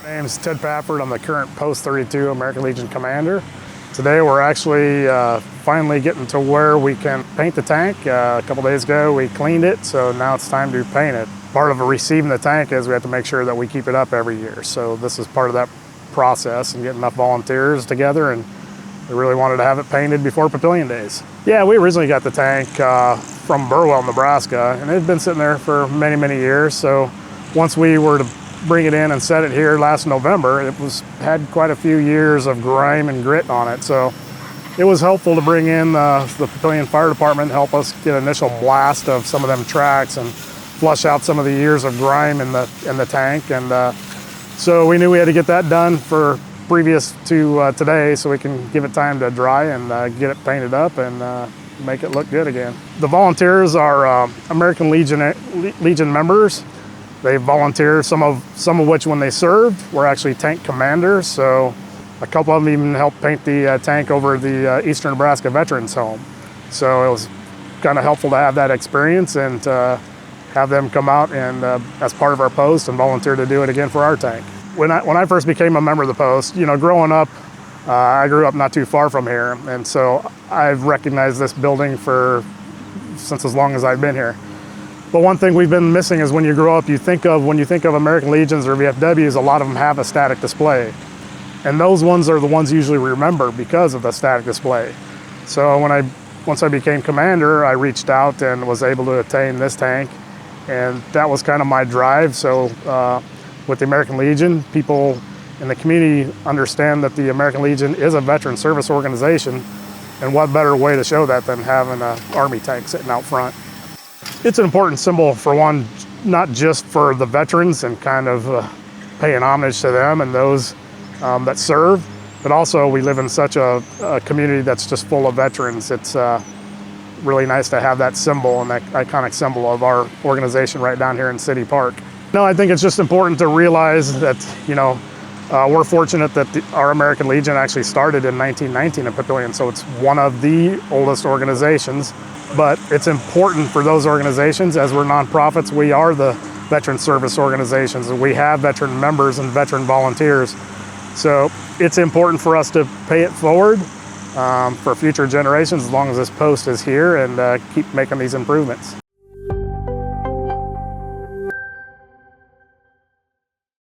My name is Ted Pafford. I'm the current Post 32 American Legion commander. Today we're actually finally getting to where we can paint the tank. A couple days ago we cleaned it, so now it's time to paint it. Part of receiving the tank is we have to make sure that we keep it up every year. So this is part of that process and getting enough volunteers together, and we really wanted to have it painted before Papillion days. Yeah, we originally got the tank from Burwell, Nebraska, and it had been sitting there for many, many years. So once we were to bring it in and set it here last November, it had quite a few years of grime and grit on it. So it was helpful to bring in the Papillion Fire Department to help us get an initial blast of some of them tracks and flush out some of the years of grime in the tank. And so we knew we had to get that done for previous to today, so we can give it time to dry and get it painted up and make it look good again. The volunteers are American Legion members. They volunteer, some of which when they served were actually tank commanders. So a couple of them even helped paint the tank over the Eastern Nebraska Veterans Home. So it was kind of helpful to have that experience and have them come out and as part of our post and volunteer to do it again for our tank. When I first became a member of the post, growing up, I grew up not too far from here, and so I've recognized this building since as long as I've been here. But one thing we've been missing is when you grow up, when you think of American Legions or VFWs, a lot of them have a static display. And those ones are the ones you usually remember because of the static display. So once I became commander, I reached out and was able to attain this tank. And that was kind of my drive. So with the American Legion, people in the community understand that the American Legion is a veteran service organization. And what better way to show that than having an Army tank sitting out front. It's an important symbol, for one, not just for the veterans and kind of paying homage to them and those that serve, but also we live in such a community that's just full of veterans. It's really nice to have that symbol and that iconic symbol of our organization right down here in City Park. No, I think it's just important to realize that, we're fortunate that our American Legion actually started in 1919 in Papillion, so it's one of the oldest organizations. But it's important for those organizations, as we're nonprofits, we are the veteran service organizations, and we have veteran members and veteran volunteers. So it's important for us to pay it forward for future generations as long as this post is here and keep making these improvements.